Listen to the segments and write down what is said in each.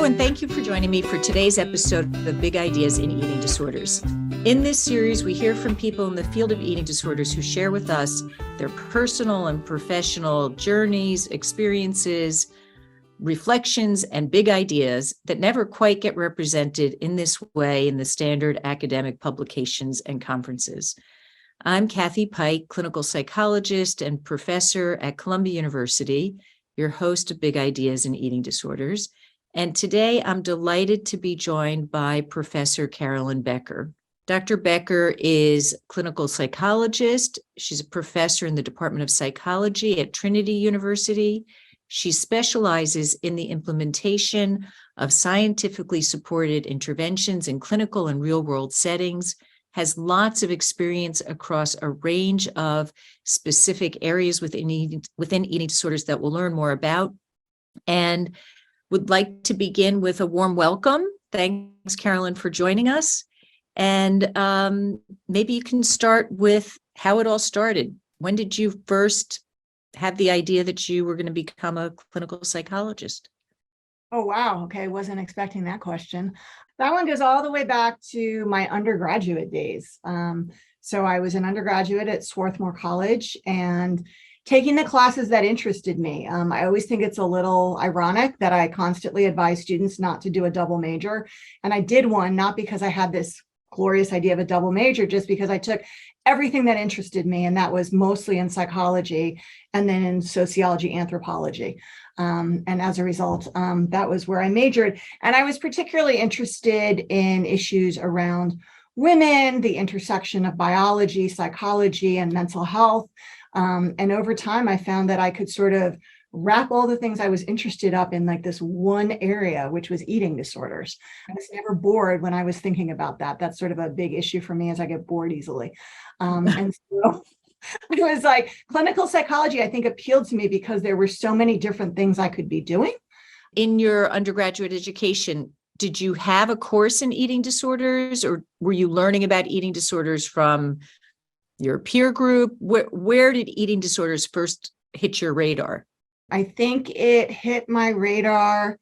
Hello, and thank you for joining me for today's episode of Big Ideas in Eating Disorders. In this series, we hear from people in the field of eating disorders who share with us their personal and professional journeys, experiences, reflections, and big ideas that never quite get represented in this way in the standard academic publications and conferences. I'm Kathy Pike, clinical psychologist and professor at Columbia University, your host of Big Ideas in Eating Disorders. And today I'm delighted to be joined by Professor Carolyn Becker. Dr. Becker is clinical psychologist. She's a professor in the Department of Psychology at Trinity University. She specializes in the implementation of scientifically supported interventions in clinical and real-world settings, has lots of experience across a range of specific areas within eating disorders that we'll learn more about, and would like to begin with a warm welcome. Thanks, Carolyn, for joining us. And maybe you can start with how it all started. When did you first have the idea that you were going to become a clinical psychologist? Oh, wow. Okay. Wasn't expecting that question. That one goes all the way back to my undergraduate days. So I was an undergraduate at Swarthmore College and taking the classes that interested me. I always think it's a little ironic that I constantly advise students not to do a double major. And I did one, not because I had this glorious idea of a double major, just because I took everything that interested me. And that was mostly in psychology and then in sociology, anthropology. And as a result, that was where I majored. And I was particularly interested in issues around women, the intersection of biology, psychology, and mental health. And over time, I found that I could sort of wrap all the things I was interested up in like this one area, which was eating disorders. I was never bored when I was thinking about that. That's sort of a big issue for me, as I get bored easily. And so it was like clinical psychology, I think, appealed to me because there were so many different things I could be doing. In your undergraduate education, did you have a course in eating disorders, or were you learning about eating disorders from your peer group? Where did eating disorders first hit your radar? I think it hit my radar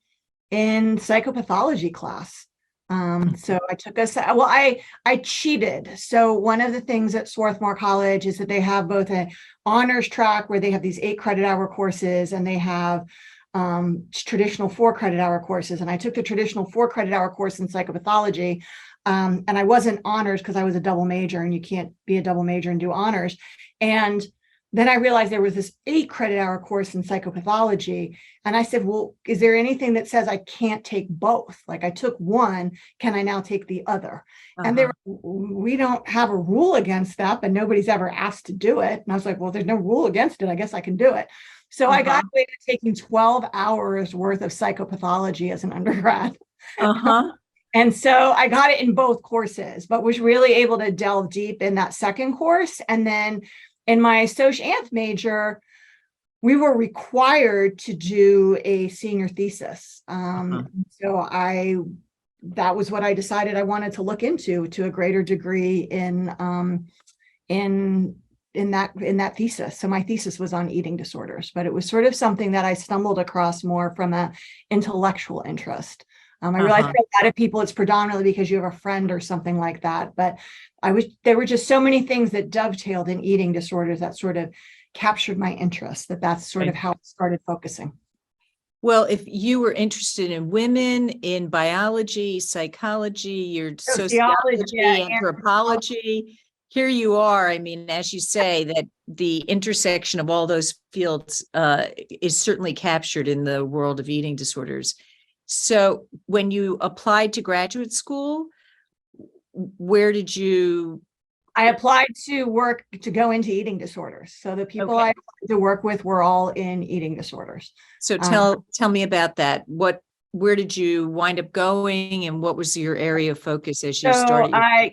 in psychopathology class. So I took I cheated. So one of the things at Swarthmore College is that they have both an honors track where they have these 8 credit hour courses, and they have traditional 4 credit hour courses. And I took the traditional 4 credit hour course in psychopathology. And I wasn't honors because I was a double major, and you can't be a double major and do honors. And then I realized there was this 8 credit hour course in psychopathology. And I said, well, is there anything that says I can't take both? Like, I took one, can I now take the other? And we don't have a rule against that, but nobody's ever asked to do it. And I was like, well, there's no rule against it. I guess I can do it. So I got away with taking 12 hours worth of psychopathology as an undergrad. And so I got it in both courses, but was really able to delve deep in that second course. And then in my Soc-Anth major, we were required to do a senior thesis. So that was what I decided I wanted to look into to a greater degree in that thesis. So my thesis was on eating disorders, but it was sort of something that I stumbled across more from an intellectual interest. I realize for a lot of people, it's predominantly because you have a friend or something like that. But there were just so many things that dovetailed in eating disorders that sort of captured my interest, that's sort of how I started focusing. Well, if you were interested in women, in biology, psychology, your sociology, anthropology, here you are. I mean, as you say, that the intersection of all those fields is certainly captured in the world of eating disorders. So when you applied to graduate school, where did you? I applied to go into eating disorders. So the people I applied to work with were all in eating disorders. So tell me about that. Where did you wind up going, and what was your area of focus as you started? I,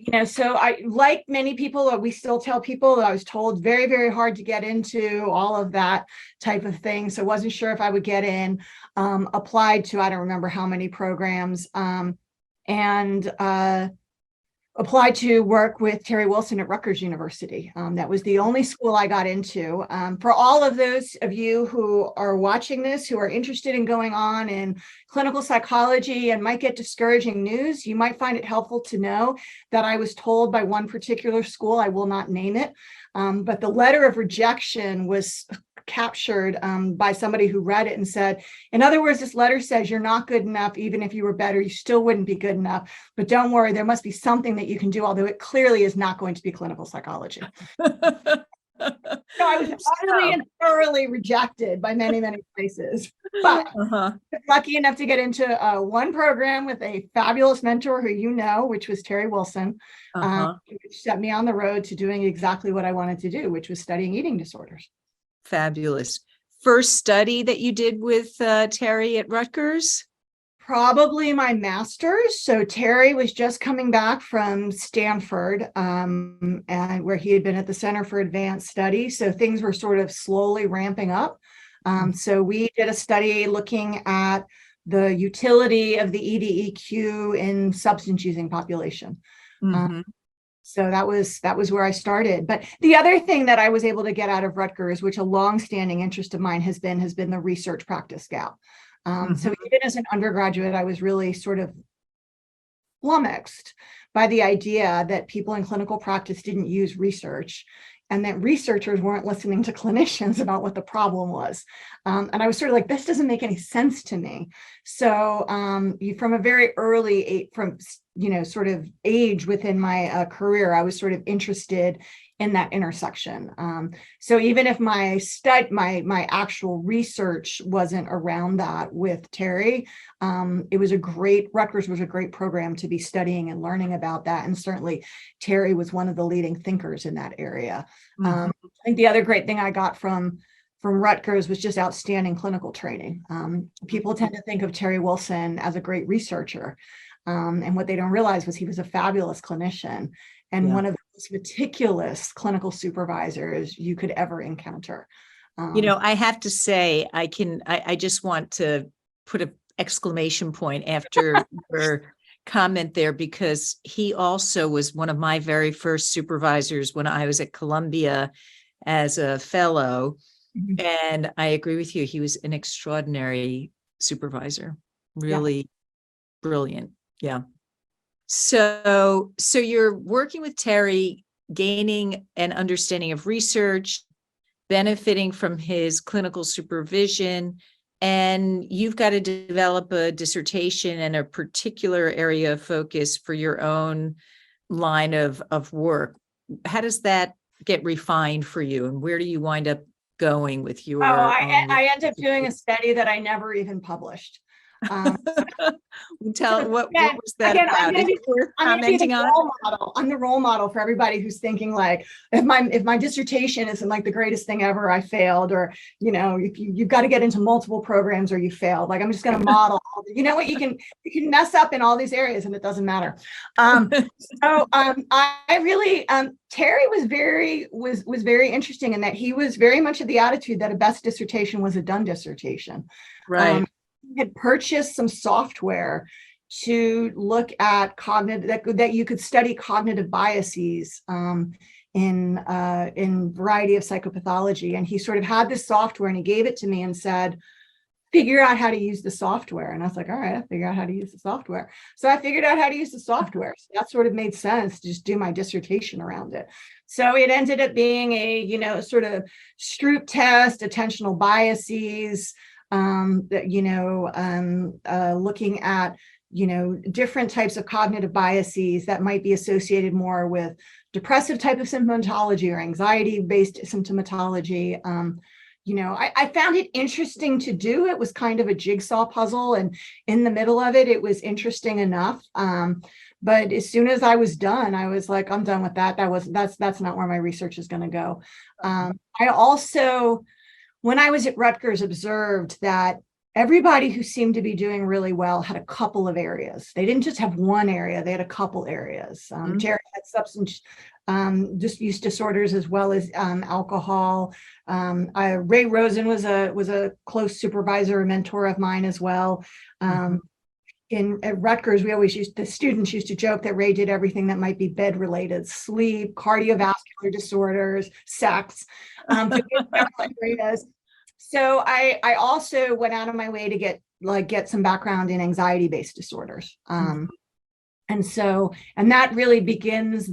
like many people, we still tell people that I was told very, very hard to get into all of that type of thing. So wasn't sure if I would get in, applied to, I don't remember how many programs. applied to work with Terry Wilson at Rutgers University. That was the only school I got into. For all of those of you who are watching this, who are interested in going on in clinical psychology and might get discouraging news, you might find it helpful to know that I was told by one particular school, I will not name it, but the letter of rejection was captured by somebody who read it and said, in other words, this letter says you're not good enough. Even if you were better, you still wouldn't be good enough. But don't worry, there must be something that you can do, although it clearly is not going to be clinical psychology. So I was utterly and thoroughly rejected by many, many places. But lucky enough to get into one program with a fabulous mentor who you know, which was Terry Wilson, which set me on the road to doing exactly what I wanted to do, which was studying eating disorders. Fabulous. First study that you did with Terry at Rutgers? Probably my master's. So Terry was just coming back from Stanford, and where he had been at the Center for Advanced Study. So things were sort of slowly ramping up. So we did a study looking at the utility of the EDEQ in substance using population. So that was where I started. But the other thing that I was able to get out of Rutgers, which a longstanding interest of mine has been the research practice gap. So even as an undergraduate, I was really sort of flummoxed by the idea that people in clinical practice didn't use research and that researchers weren't listening to clinicians about what the problem was. And I was sort of like, this doesn't make any sense to me. So from a very early age, sort of age within my career, I was sort of interested in that intersection. So even if my actual research wasn't around that with Terry, Rutgers was a great program to be studying and learning about that. And certainly Terry was one of the leading thinkers in that area. I think the other great thing I got from Rutgers was just outstanding clinical training. People tend to think of Terry Wilson as a great researcher. And what they don't realize was he was a fabulous clinician and one of the most meticulous clinical supervisors you could ever encounter. I have to say, I just want to put an exclamation point after your comment there, because he also was one of my very first supervisors when I was at Columbia as a fellow. And I agree with you. He was an extraordinary supervisor, really brilliant. Yeah. So you're working with Terry, gaining an understanding of research, benefiting from his clinical supervision, and you've got to develop a dissertation and a particular area of focus for your own line of work. How does that get refined for you, and where do you wind up going with your I ended up doing a study that I never even published. What was that about? I'm the role model for everybody who's thinking like, if my dissertation isn't like the greatest thing ever, I failed, or if you've got to get into multiple programs or you failed. Like, I'm just going to model. You can mess up in all these areas and it doesn't matter. I really Terry was very interesting in that he was very much of the attitude that a best dissertation was a done dissertation. Right. Had purchased some software to look at that you could study cognitive biases in variety of psychopathology, and he sort of had this software and he gave it to me and said, figure out how to use the software. And I was like, all right, I'll figure out how to use the software. So I figured out how to use the software. So that sort of made sense to just do my dissertation around it. So it ended up being a sort of Stroop test, attentional biases, looking at different types of cognitive biases that might be associated more with depressive type of symptomatology or anxiety-based symptomatology. I found it interesting to do. It was kind of a jigsaw puzzle, and in the middle of it, it was interesting enough. But as soon as I was done, I was like, I'm done with that. That's not where my research is going to go. I also, when I was at Rutgers, observed that everybody who seemed to be doing really well had a couple of areas. They didn't just have one area, they had a couple areas. Terry had substance use disorders as well as alcohol. Ray Rosen was a close supervisor, a mentor of mine as well. at Rutgers, the students used to joke that Ray did everything that might be bed related: sleep, cardiovascular disorders, sex. So I also went out of my way to get some background in anxiety-based disorders. And that really begins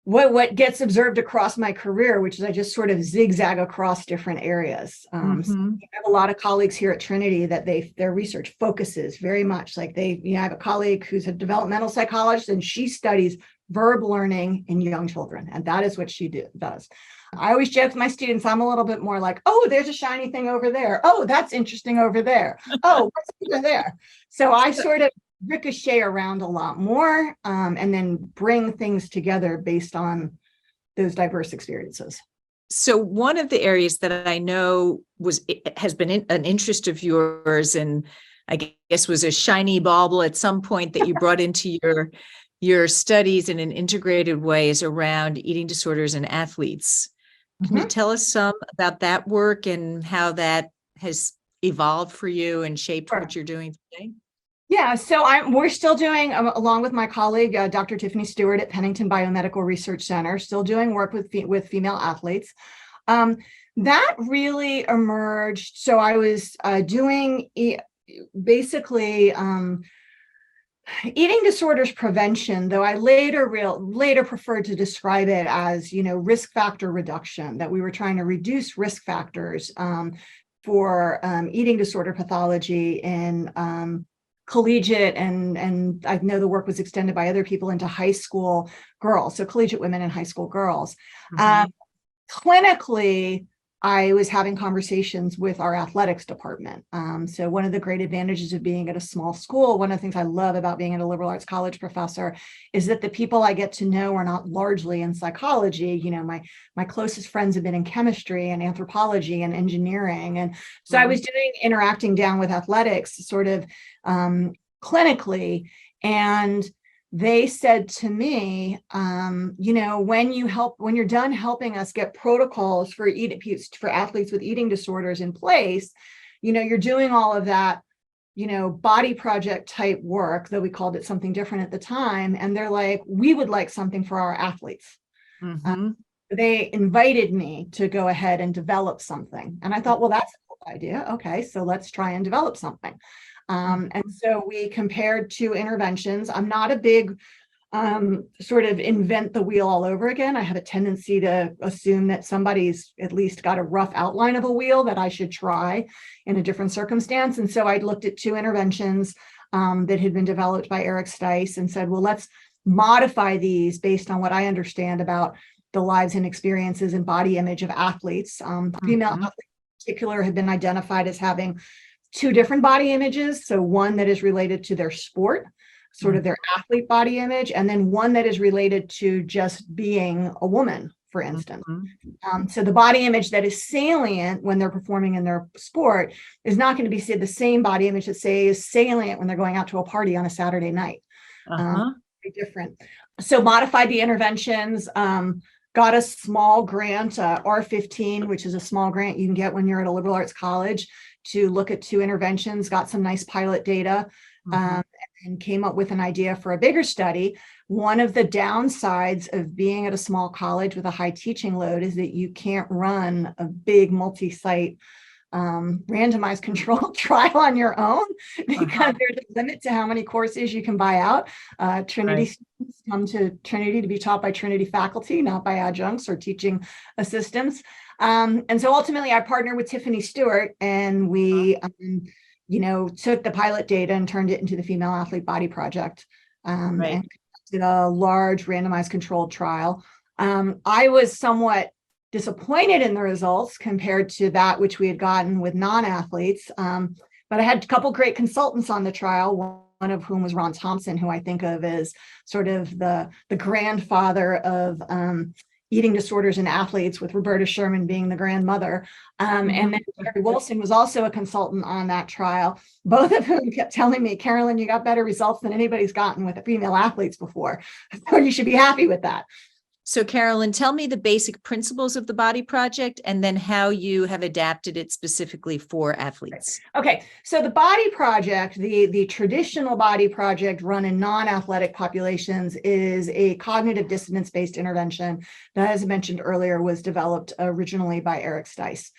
what gets observed across my career, which is I just sort of zigzag across different areas. So I have a lot of colleagues here at Trinity that their research focuses very much like I have a colleague who's a developmental psychologist, and she studies verb learning in young children, and that is what she does. I always joke with my students, I'm a little bit more like, oh, there's a shiny thing over there. Oh, that's interesting over there. Oh, what's over there? So I sort of ricochet around a lot more, and then bring things together based on those diverse experiences. So one of the areas that I know has been an interest of yours, and I guess was a shiny bauble at some point that you brought into your studies in an integrated way, is around eating disorders in athletes. Can you tell us some about that work and how that has evolved for you and shaped what you're doing today? Yeah, so we're still doing, along with my colleague, Dr. Tiffany Stewart at Pennington Biomedical Research Center, still doing work with female athletes. That really emerged. So I was doing basically eating disorders prevention, though I later preferred to describe it as, risk factor reduction, that we were trying to reduce risk factors for eating disorder pathology in collegiate, and I know the work was extended by other people into high school girls, so collegiate women and high school girls. Clinically, I was having conversations with our athletics department. So one of the great advantages of being at a small school, one of the things I love about being at a liberal arts college professor, is that the people I get to know are not largely in psychology. My closest friends have been in chemistry and anthropology and engineering. And so I was interacting down with athletics sort of clinically. And they said to me, when you're done helping us get protocols for athletes with eating disorders in place, you're doing all of that, body project type work, though we called it something different at the time. And they're like, we would like something for our athletes. They invited me to go ahead and develop something. And I thought, well, that's a cool idea. Okay, so let's try and develop something. And so we compared two interventions. I'm not a big sort of invent the wheel all over again. I have a tendency to assume that somebody's at least got a rough outline of a wheel that I should try in a different circumstance. And so I looked at two interventions that had been developed by Eric Stice and said, well, let's modify these based on what I understand about the lives and experiences and body image of athletes. Female athletes in particular have been identified as having two different body images. So one that is related to their sport, sort of their athlete body image, and then one that is related to just being a woman, for instance. So the body image that is salient when they're performing in their sport is not going to be the same body image that is salient when they're going out to a party on a Saturday night. Very different. So modified the interventions, got a small grant, R15, which is a small grant you can get when you're at a liberal arts college, to look at two interventions, got some nice pilot data, and came up with an idea for a bigger study. One of the downsides of being at a small college with a high teaching load is that you can't run a big multi-site randomized controlled trial on your own, because there's a limit to how many courses you can buy out. Trinity students come to Trinity to be taught by Trinity faculty, not by adjuncts or teaching assistants. And so ultimately I partnered with Tiffany Stewart, and we, took the pilot data and turned it into the Female Athlete Body Project, and did a large randomized controlled trial. I was somewhat disappointed in the results compared to that which we had gotten with non-athletes. But I had a couple great consultants on the trial, one of whom was Ron Thompson, who I think of as sort of the grandfather of eating disorders in athletes, with Roberta Sherman being the grandmother. And then Jerry Wilson was also a consultant on that trial, both of whom kept telling me, Carolyn, you got better results than anybody's gotten with female athletes before. So you should be happy with that. So Carolyn, tell me the basic principles of the Body Project and then how you have adapted it specifically for athletes. Okay, so the Body Project, the traditional Body Project run in non-athletic populations, is a cognitive dissonance-based intervention that, as I mentioned earlier, was developed originally by Eric Stice.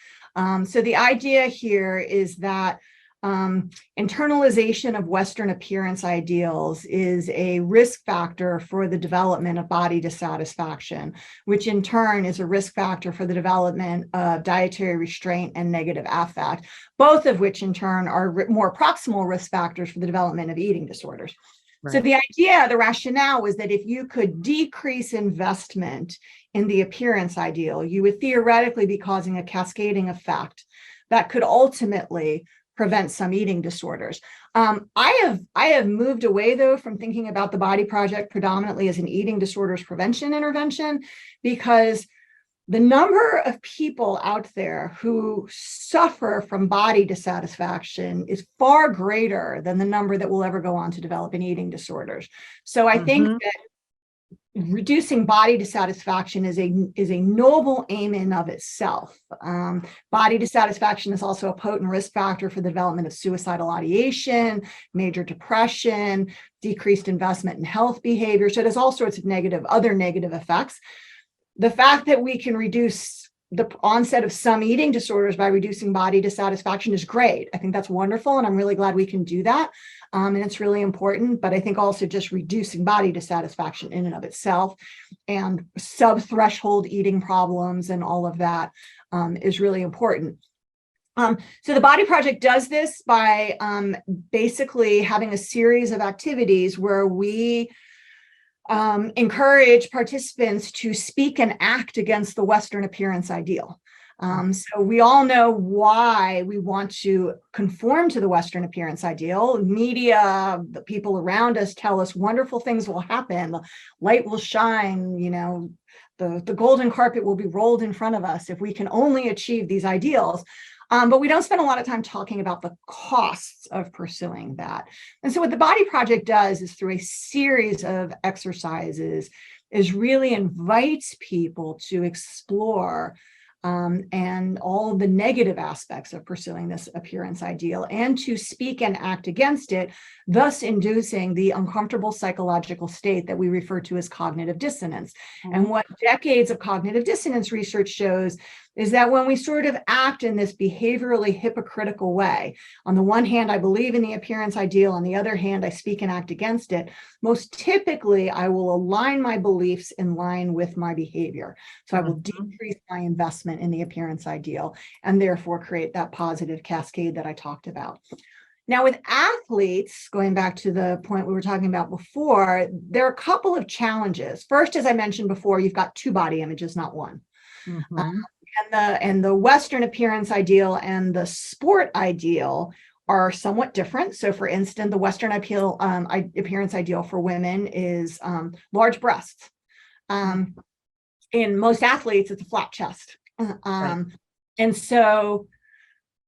So the idea here is that internalization of Western appearance ideals is a risk factor for the development of body dissatisfaction, which in turn is a risk factor for the development of dietary restraint and negative affect, both of which in turn are more proximal risk factors for the development of eating disorders. Right. So the idea, the rationale was that if you could decrease investment in the appearance ideal, you would theoretically be causing a cascading effect that could ultimately prevent some eating disorders. I have moved away, though, from thinking about the Body Project predominantly as an eating disorders prevention intervention, because the number of people out there who suffer from body dissatisfaction is far greater than the number that will ever go on to develop an eating disorders. So I think that reducing body dissatisfaction is a noble aim in of itself. Body dissatisfaction is also a potent risk factor for the development of suicidal ideation, major depression, decreased investment in health behavior. So it has all sorts of other negative effects. The fact that we can reduce the onset of some eating disorders by reducing body dissatisfaction is great. I think that's wonderful, and I'm really glad we can do that. And it's really important, but I think also just reducing body dissatisfaction in and of itself and sub-threshold eating problems and all of that is really important. So the Body Project does this by basically having a series of activities where we encourage participants to speak and act against the Western appearance ideal. So we all know why we want to conform to the Western appearance ideal. Media, the people around us tell us wonderful things will happen. The light will shine, the golden carpet will be rolled in front of us if we can only achieve these ideals. But we don't spend a lot of time talking about the costs of pursuing that. And so what the Body Project does is, through a series of exercises, is really invites people to explore and all of the negative aspects of pursuing this appearance ideal, and to speak and act against it, thus inducing the uncomfortable psychological state that we refer to as cognitive dissonance. And what decades of cognitive dissonance research shows is that when we sort of act in this behaviorally hypocritical way, on the one hand, I believe in the appearance ideal, on the other hand, I speak and act against it, most typically, I will align my beliefs in line with my behavior. So I will decrease my investment in the appearance ideal and therefore create that positive cascade that I talked about. Now, with athletes, going back to the point we were talking about before, there are a couple of challenges. First, as I mentioned before, you've got two body images, not one. And the Western appearance ideal and the sport ideal are somewhat different. So, for instance, the Western appearance ideal for women is large breasts. In most athletes, it's a flat chest. Right.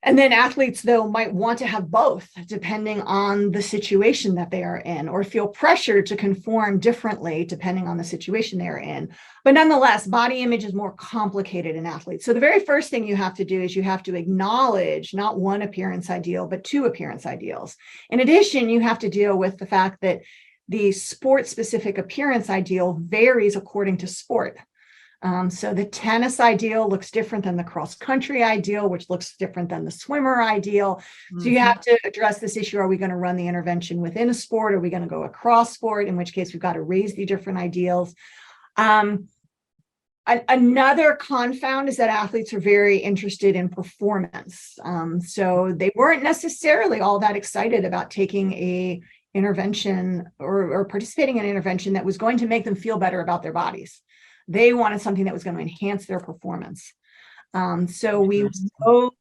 And then athletes, though, might want to have both, depending on the situation that they are in, or feel pressured to conform differently depending on the situation they're in. But nonetheless, body image is more complicated in athletes. So the very first thing you have to do is you have to acknowledge not one appearance ideal, but two appearance ideals. In addition, you have to deal with the fact that the sport-specific appearance ideal varies according to sport. So the tennis ideal looks different than the cross-country ideal, which looks different than the swimmer ideal. So you have to address this issue. Are we going to run the intervention within a sport? Are we going to go across sport? In which case, we've got to raise the different ideals. Another confound is that athletes are very interested in performance. So they weren't necessarily all that excited about taking a intervention or participating in an intervention that was going to make them feel better about their bodies. They wanted something that was going to enhance their performance. So we wrote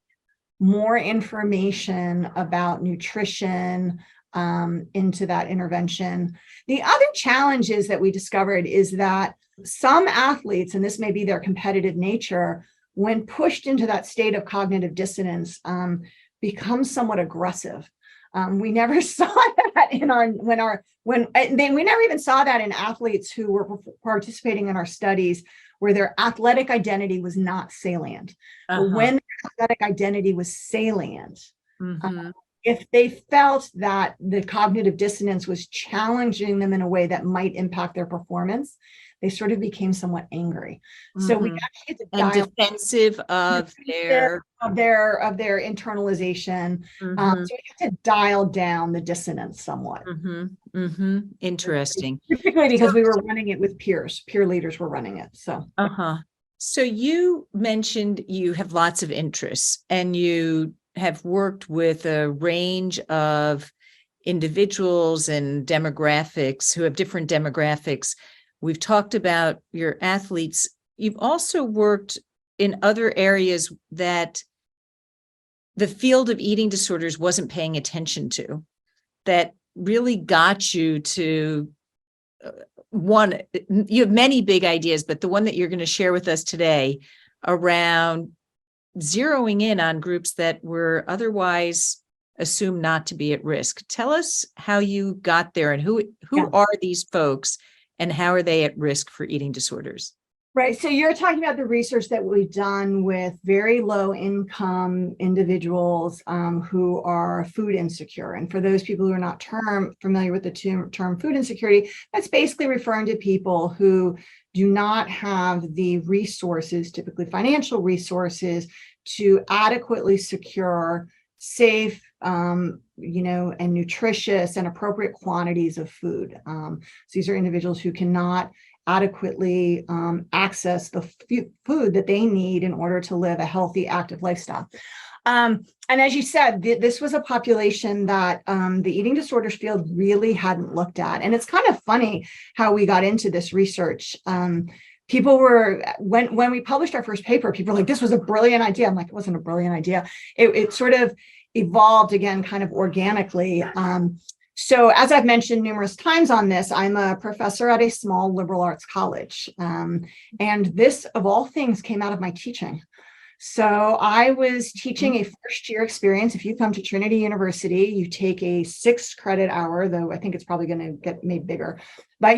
more information about nutrition into that intervention. The other challenges that we discovered is that some athletes, and this may be their competitive nature, when pushed into that state of cognitive dissonance, become somewhat aggressive. We never saw that that in then we never even saw that in athletes who were participating in our studies where their athletic identity was not salient. But when their athletic identity was salient, if they felt that the cognitive dissonance was challenging them in a way that might impact their performance, they sort of became somewhat angry. So we actually had to dial defensive of their internalization. So we had to dial down the dissonance somewhat. Interesting. Particularly because we were running it with peers. Peer leaders were running it. So. So you mentioned you have lots of interests and you have worked with a range of individuals and demographics who have different demographics. We've talked about your athletes. You've also worked in other areas that the field of eating disorders wasn't paying attention to, that really got you to one. You have many big ideas, but the one that you're going to share with us today around zeroing in on groups that were otherwise assumed not to be at risk. Tell us how you got there and who are these folks and how are they at risk for eating disorders? Right. So you're talking about the research that we've done with very low income individuals who are food insecure. And for those people who are not familiar with the term food insecurity, that's basically referring to people who do not have the resources, typically financial resources, to adequately secure safe, and nutritious and appropriate quantities of food. So these are individuals who cannot adequately access the food that they need in order to live a healthy, active lifestyle. And as you said, this was a population that the eating disorders field really hadn't looked at. And it's kind of funny how we got into this research. People were, when we published our first paper, people were like, this was a brilliant idea. I'm like, it wasn't a brilliant idea. It sort of evolved again, kind of organically. So as I've mentioned numerous times on this, I'm a professor at a small liberal arts college. And this, of all things, came out of my teaching. So I was teaching a first year experience. If you come to Trinity University, you take a 6 credit hour, though I think it's probably going to get made bigger. But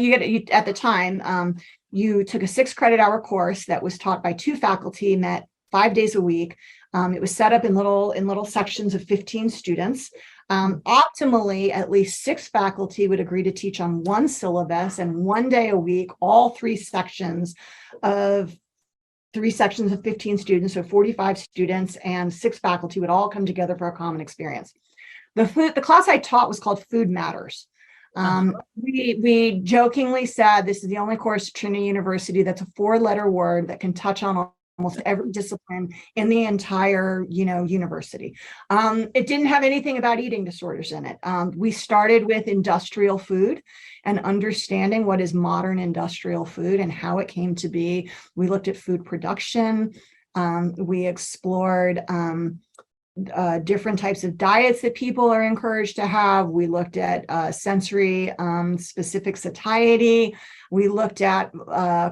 at the time, you took a 6 credit hour course that was taught by 2 faculty, met 5 days a week. It was set up in little sections of 15 students. Optimally, at least 6 faculty would agree to teach on 1 syllabus and 1 day a week, all 3 sections of 15 students, so 45 students and 6 faculty would all come together for a common experience. The class I taught was called Food Matters. We jokingly said this is the only course at Trinity University that's a 4-letter word that can touch on almost every discipline in the entire, university. It didn't have anything about eating disorders in it. We started with industrial food and understanding what is modern industrial food and how it came to be. We looked at food production. We explored different types of diets that people are encouraged to have. We looked at sensory specific satiety. We looked at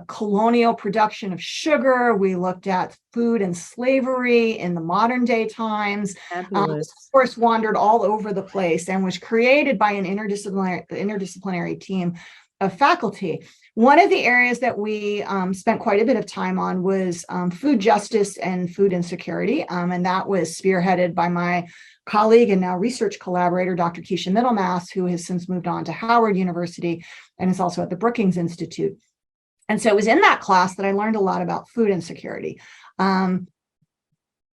colonial production of sugar. We looked at food and slavery in the modern day times. Of course, wandered all over the place and was created by an interdisciplinary team of faculty. One of the areas that we spent quite a bit of time on was food justice and food insecurity. And that was spearheaded by my colleague and now research collaborator, Dr. Keisha Middlemass, who has since moved on to Howard University and is also at the Brookings Institute. And so it was in that class that I learned a lot about food insecurity.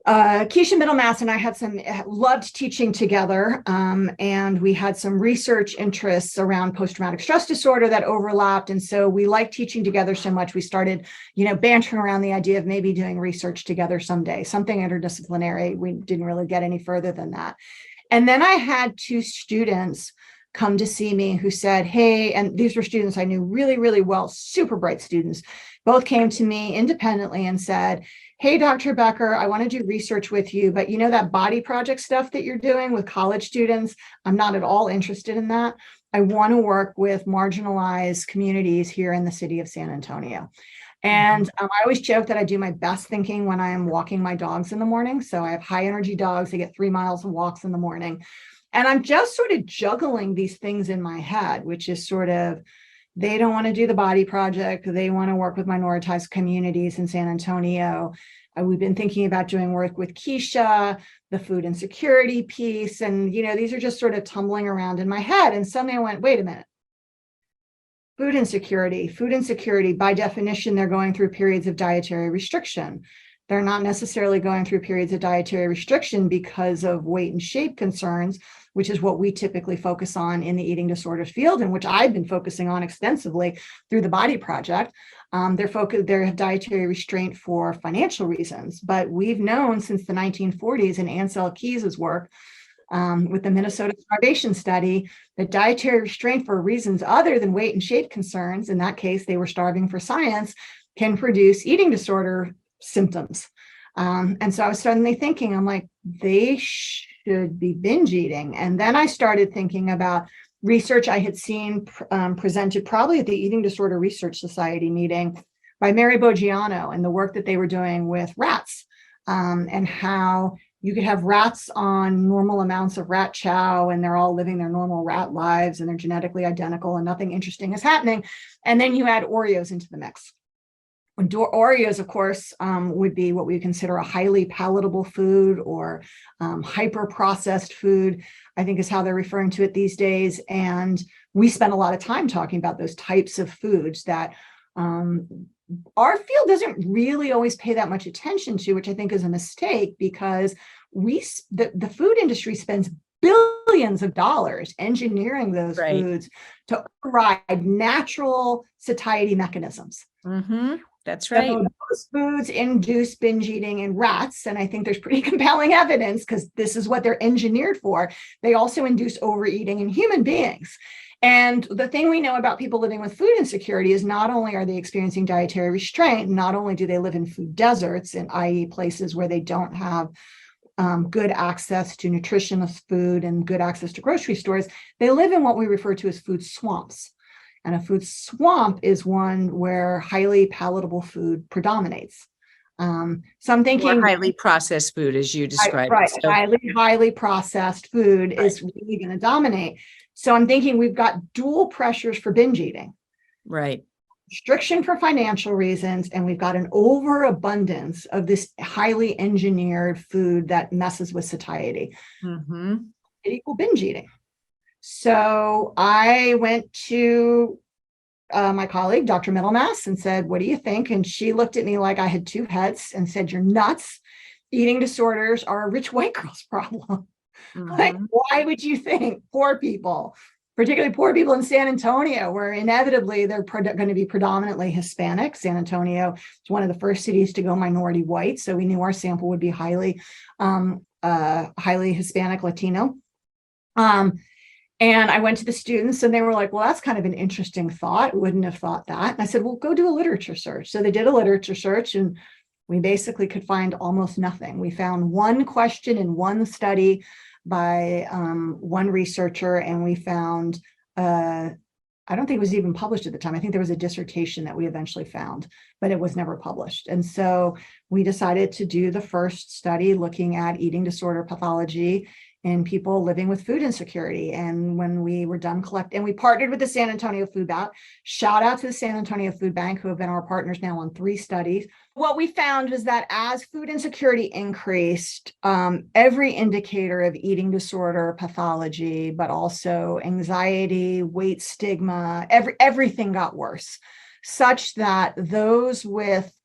Keisha Middlemass and I loved teaching together, and we had some research interests around post-traumatic stress disorder that overlapped. And so we liked teaching together so much, we started, bantering around the idea of maybe doing research together someday, something interdisciplinary. We didn't really get any further than that. And then I had 2 students come to see me who said, hey, and these were students I knew really, really well, super bright students, both came to me independently and said, hey, Dr. Becker, I want to do research with you, but that body project stuff that you're doing with college students, I'm not at all interested in that. I want to work with marginalized communities here in the city of San Antonio. And I always joke that I do my best thinking when I am walking my dogs in the morning. So I have high energy dogs. They get 3 miles of walks in the morning. And I'm just sort of juggling these things in my head, which is sort of, they don't want to do the body project. They want to work with minoritized communities in San Antonio. We've been thinking about doing work with Keisha, the food insecurity piece. And, these are just sort of tumbling around in my head. And suddenly I went, wait a minute. Food insecurity, by definition, they're going through periods of dietary restriction. They're not necessarily going through periods of dietary restriction because of weight and shape concerns, which is what we typically focus on in the eating disorder field, and which I've been focusing on extensively through the Body Project. They're dietary restraint for financial reasons, but we've known since the 1940s in Ansel Keys's work with the Minnesota starvation study that dietary restraint for reasons other than weight and shape concerns, in that case, they were starving for science, can produce eating disorder symptoms. And so I was suddenly thinking, I'm like, they should be binge eating. And then I started thinking about research I had seen presented probably at the Eating Disorder Research Society meeting by Mary Boggiano and the work that they were doing with rats, and how you could have rats on normal amounts of rat chow and they're all living their normal rat lives and they're genetically identical and nothing interesting is happening. And then you add Oreos into the mix. Oreos, of course, would be what we consider a highly palatable food or hyper-processed food, I think is how they're referring to it these days. And we spend a lot of time talking about those types of foods that our field doesn't really always pay that much attention to, which I think is a mistake, because the food industry spends billions of dollars engineering those foods to override natural satiety mechanisms. Mm-hmm. That's right. So those foods induce binge eating in rats, and I think there's pretty compelling evidence because this is what they're engineered for. They also induce overeating in human beings. And the thing we know about people living with food insecurity is not only are they experiencing dietary restraint, not only do they live in food deserts, i.e. places where they don't have good access to nutritious food and good access to grocery stores, they live in what we refer to as food swamps. And a food swamp is one where highly palatable food predominates. So I'm thinking or highly processed food, as you described. Right, so, highly processed food is really going to dominate. So I'm thinking we've got dual pressures for binge eating. Right. Restriction for financial reasons, and we've got an overabundance of this highly engineered food that messes with satiety. Mm-hmm. It equals binge eating. So I went to my colleague, Dr. Middlemass, and said, what do you think? And she looked at me like I had two heads and said, you're nuts. Eating disorders are a rich white girl's problem. Mm-hmm. Like, why would you think poor people, particularly poor people in San Antonio, where inevitably they're going to be predominantly Hispanic? San Antonio is one of the first cities to go minority white. So we knew our sample would be highly Hispanic Latino. And I went to the students and they were like, well, that's kind of an interesting thought. Wouldn't have thought that. And I said, well, go do a literature search. So they did a literature search and we basically could find almost nothing. We found one question in one study by one researcher, and we found, I don't think it was even published at the time. I think there was a dissertation that we eventually found, but it was never published. And so we decided to do the first study looking at eating disorder pathology in people living with food insecurity. And when we were done collecting, and we partnered with the San Antonio Food Bank, shout out to the San Antonio Food Bank, who have been our partners now on 3 studies. What we found was that as food insecurity increased, every indicator of eating disorder pathology, but also anxiety, weight stigma, everything got worse, such that those with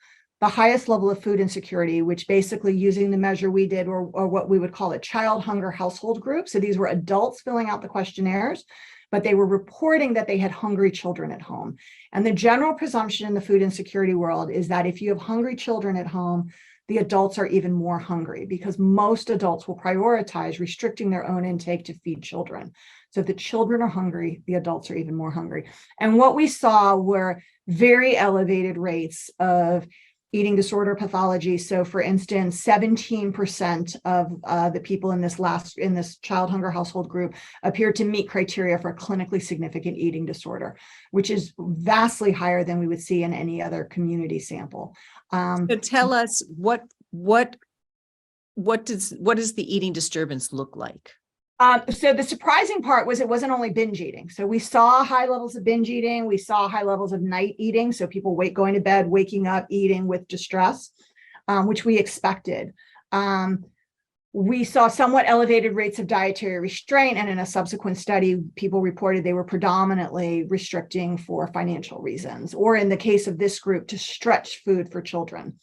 the highest level of food insecurity, which basically using the measure we did, or what we would call a child hunger household group. So these were adults filling out the questionnaires, but they were reporting that they had hungry children at home. And the general presumption in the food insecurity world is that if you have hungry children at home, the adults are even more hungry, because most adults will prioritize restricting their own intake to feed children. So if the children are hungry, the adults are even more hungry. And what we saw were very elevated rates of eating disorder pathology. So for instance, 17% of the people in this child hunger household group appeared to meet criteria for a clinically significant eating disorder, which is vastly higher than we would see in any other community sample. So tell us what does the eating disturbance look like? So the surprising part was it wasn't only binge eating. So we saw high levels of binge eating. We saw high levels of night eating. So people going to bed, waking up, eating with distress, which we expected. We saw somewhat elevated rates of dietary restraint. And in a subsequent study, people reported they were predominantly restricting for financial reasons, or in the case of this group, to stretch food for children.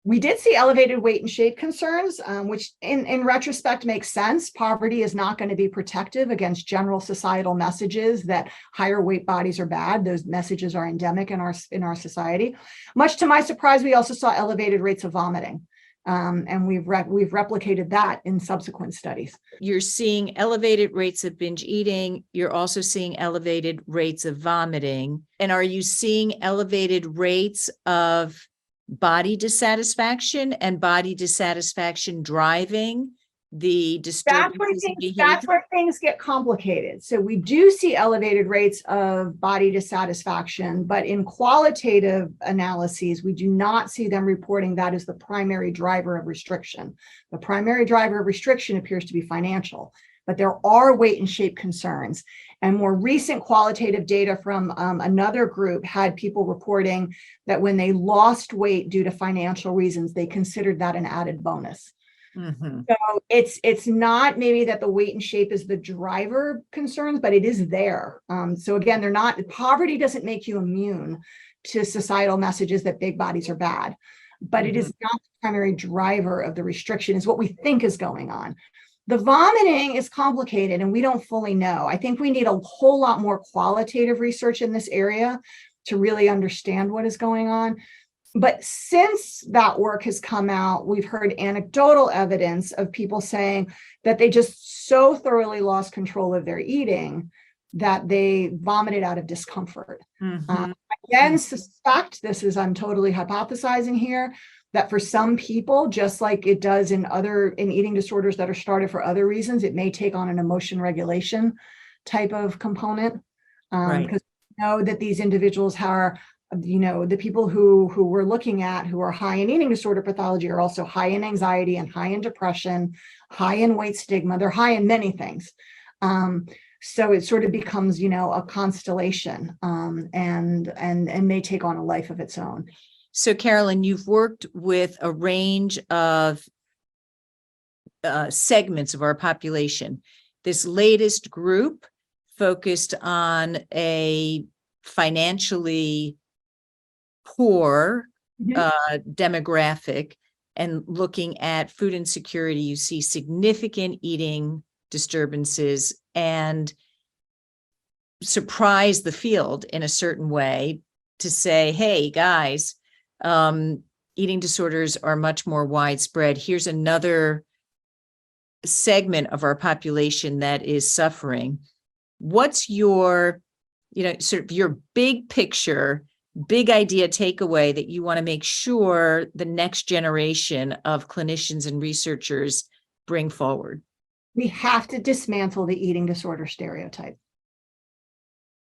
We did see elevated weight and shape concerns, which in retrospect makes sense. Poverty is not going to be protective against general societal messages that higher weight bodies are bad. Those messages are endemic in our society. Much to my surprise, we also saw elevated rates of vomiting. And we've replicated that in subsequent studies. You're seeing elevated rates of binge eating. You're also seeing elevated rates of vomiting. And are you seeing elevated rates of body dissatisfaction and body dissatisfaction driving the disturbances in behavior? That's where things get complicated. So we do see elevated rates of body dissatisfaction, but in qualitative analyses, we do not see them reporting that as the primary driver of restriction. The primary driver of restriction appears to be financial, but there are weight and shape concerns. And more recent qualitative data from another group had people reporting that when they lost weight due to financial reasons, they considered that an added bonus. So it's not maybe that the weight and shape is the driver concerns, but it is there. So again, poverty doesn't make you immune to societal messages that big bodies are bad, but it is not the primary driver of the restriction, is what we think is going on. The vomiting is complicated and we don't fully know. I think we need a whole lot more qualitative research in this area to really understand what is going on. But since that work has come out, we've heard anecdotal evidence of people saying that they just so thoroughly lost control of their eating that they vomited out of discomfort. Again, suspect, I'm totally hypothesizing here, that for some people, just like it does in eating disorders that are started for other reasons, it may take on an emotion regulation type of component. Because we know that these individuals are, the people who we're looking at who are high in eating disorder pathology are also high in anxiety and high in depression, high in weight stigma. They're high in many things. So it sort of becomes, a constellation and may take on a life of its own. So, Carolyn, you've worked with a range of segments of our population. This latest group focused on a financially poor demographic, and looking at food insecurity, you see significant eating disturbances and surprise the field in a certain way to say, hey, guys, eating disorders are much more widespread. Here's another segment of our population that is suffering. What's your, sort of your big picture, big idea takeaway that you want to make sure the next generation of clinicians and researchers bring forward? We have to dismantle the eating disorder stereotype.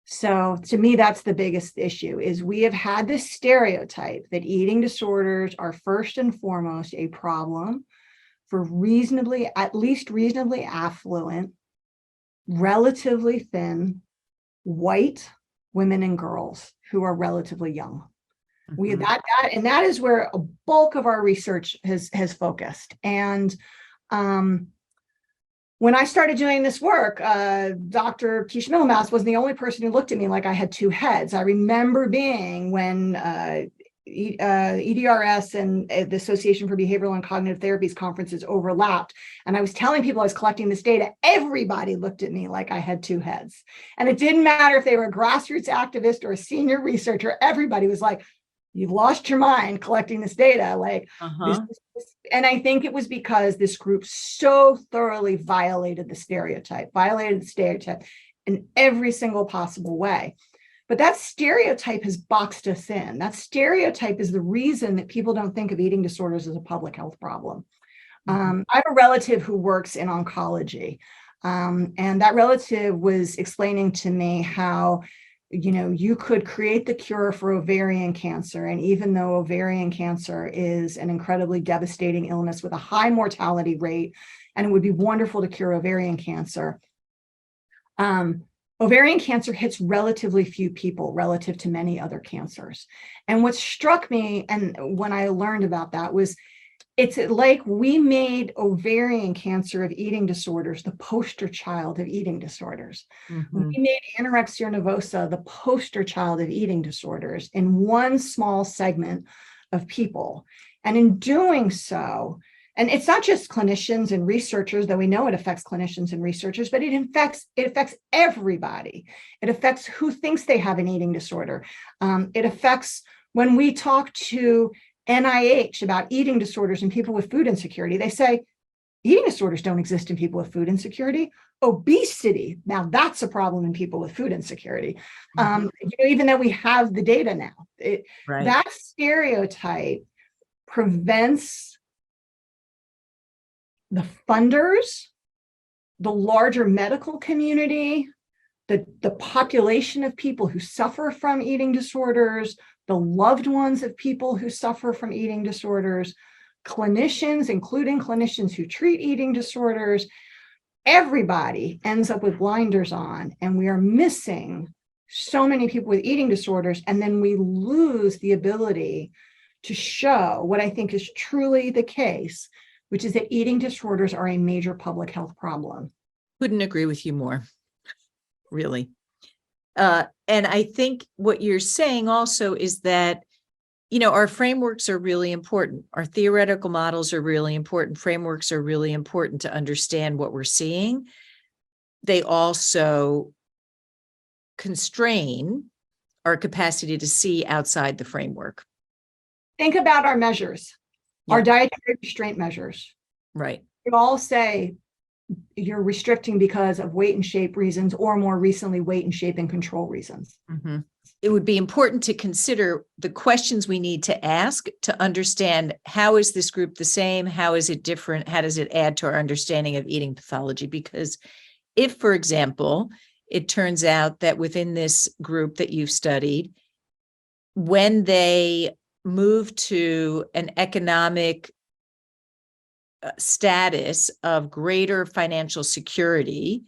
So to me, that's the biggest issue, is we have had this stereotype that eating disorders are first and foremost a problem for at least reasonably affluent, relatively thin, white women and girls who are relatively young. That is where a bulk of our research has focused. And when I started doing this work, Dr. Keisha Milhouse wasn't the only person who looked at me like I had two heads. I remember being when EDRS and the Association for Behavioral and Cognitive Therapies conferences overlapped, and I was telling people I was collecting this data, everybody looked at me like I had two heads. And it didn't matter if they were a grassroots activist or a senior researcher, everybody was like, you've lost your mind collecting this data. And I think it was because this group so thoroughly violated the stereotype in every single possible way. But that stereotype has boxed us in. That stereotype is the reason that people don't think of eating disorders as a public health problem. I have a relative who works in oncology, and that relative was explaining to me how you could create the cure for ovarian cancer. And even though ovarian cancer is an incredibly devastating illness with a high mortality rate, and it would be wonderful to cure ovarian cancer, ovarian cancer hits relatively few people relative to many other cancers. And what struck me, and when I learned about that, was it's like we made ovarian cancer of eating disorders the poster child of eating disorders. Mhm. We made anorexia nervosa the poster child of eating disorders in one small segment of people. And in doing so, and it's not just clinicians and researchers, though we know it affects clinicians and researchers, but it affects everybody. It affects who thinks they have an eating disorder. It affects when we talk to NIH about eating disorders in people with food insecurity. They say eating disorders don't exist in people with food insecurity. Obesity, now that's a problem in people with food insecurity. Even though we have the data now, Right. that stereotype prevents the funders, the larger medical community, the population of people who suffer from eating disorders, the loved ones of people who suffer from eating disorders, clinicians, including clinicians who treat eating disorders. Everybody ends up with blinders on, and we are missing so many people with eating disorders. And then we lose the ability to show what I think is truly the case, which is that eating disorders are a major public health problem. Couldn't agree with you more, really. And I think what you're saying also is that, our frameworks are really important. Our theoretical models are really important. Frameworks are really important to understand what we're seeing. They also constrain our capacity to see outside the framework. Think about our measures, our dietary restraint measures. Right. They all say you're restricting because of weight and shape reasons, or more recently, weight and shape and control reasons. Mm-hmm. It would be important to consider the questions we need to ask to understand, how is this group the same? How is it different? How does it add to our understanding of eating pathology? Because if, for example, it turns out that within this group that you've studied, when they move to an economic status of greater financial security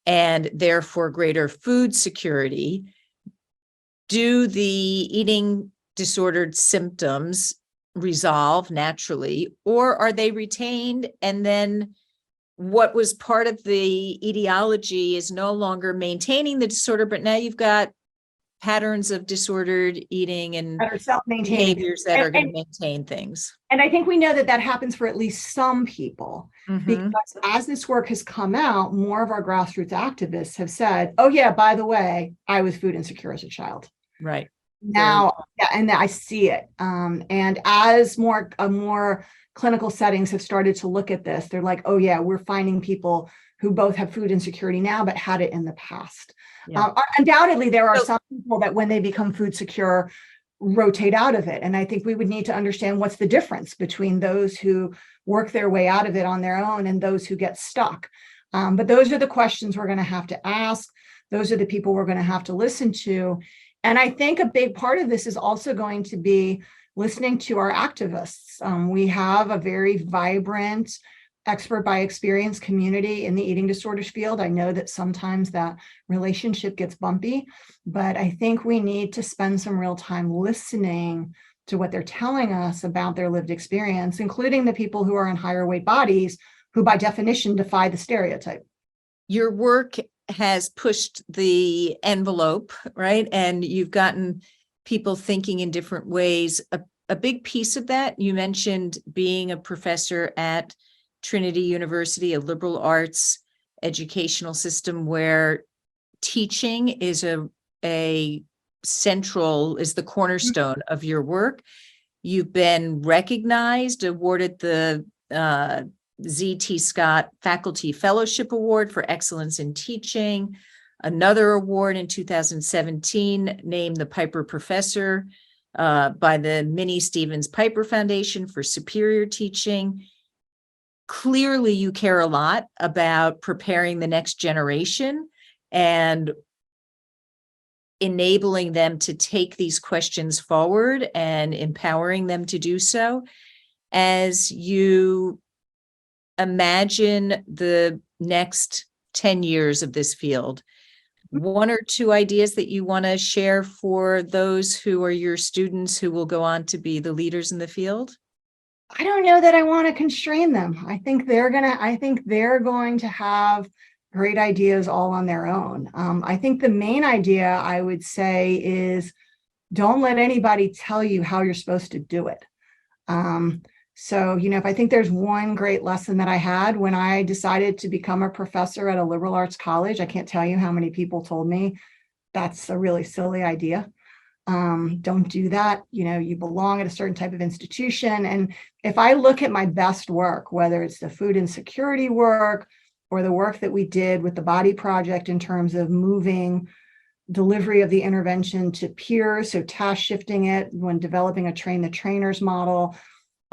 and therefore greater food security, do the eating disordered symptoms resolve naturally, or are they retained? And then what was part of the etiology is no longer maintaining the disorder, but now you've got patterns of disordered eating and that are self-maintaining behaviors that are going to maintain things. And I think we know that happens for at least some people, because as this work has come out, more of our grassroots activists have said, oh yeah, by the way, I was food insecure as a child. Right. Now, and I see it. And as more clinical settings have started to look at this, they're like, oh yeah, we're finding people who both have food insecurity now, but had it in the past. Undoubtedly, there are some people that when they become food secure, rotate out of it. And I think we would need to understand what's the difference between those who work their way out of it on their own and those who get stuck. But those are the questions we're going to have to ask. Those are the people we're going to have to listen to. And I think a big part of this is also going to be listening to our activists. We have a very vibrant, expert by experience community in the eating disorders field. I know that sometimes that relationship gets bumpy, but I think we need to spend some real time listening to what they're telling us about their lived experience, including the people who are in higher weight bodies, who by definition defy the stereotype. Your work has pushed the envelope, right? And you've gotten people thinking in different ways. A big piece of that, you mentioned being a professor at Trinity University, a liberal arts educational system where teaching is the cornerstone of your work. You've been recognized, awarded the Z.T. Scott Faculty Fellowship Award for Excellence in Teaching. Another award in 2017, named the Piper Professor by the Minnie Stevens Piper Foundation for Superior Teaching. Clearly, you care a lot about preparing the next generation. And enabling them to take these questions forward and empowering them to do so. As you imagine the next 10 years of this field, one or two ideas that you want to share for those who are your students who will go on to be the leaders in the field? I don't know that I want to constrain them. I think they're going to have great ideas all on their own. I think the main idea I would say is don't let anybody tell you how you're supposed to do it. So, if I think there's one great lesson that I had when I decided to become a professor at a liberal arts college, I can't tell you how many people told me that's a really silly idea. Don't do that. You belong at a certain type of institution. And if I look at my best work, whether it's the food insecurity work or the work that we did with the Body Project in terms of moving delivery of the intervention to peers, so task shifting it when developing a train the trainers model,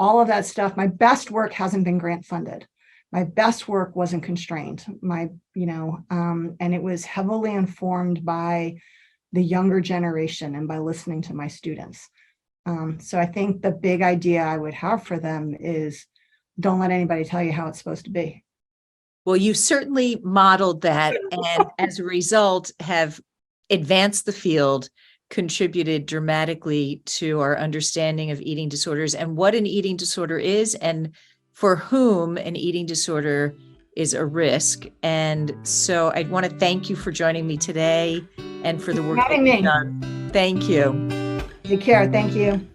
all of that stuff, my best work hasn't been grant funded. My best work wasn't constrained. And it was heavily informed by the younger generation and by listening to my students. So I think the big idea I would have for them is don't let anybody tell you how it's supposed to be. Well, you certainly modeled that, and as a result have advanced the field, contributed dramatically to our understanding of eating disorders and what an eating disorder is and for whom an eating disorder is a risk. And so I want to thank you for joining me today and for the work that you've done. Thank you. Take care. Thank you.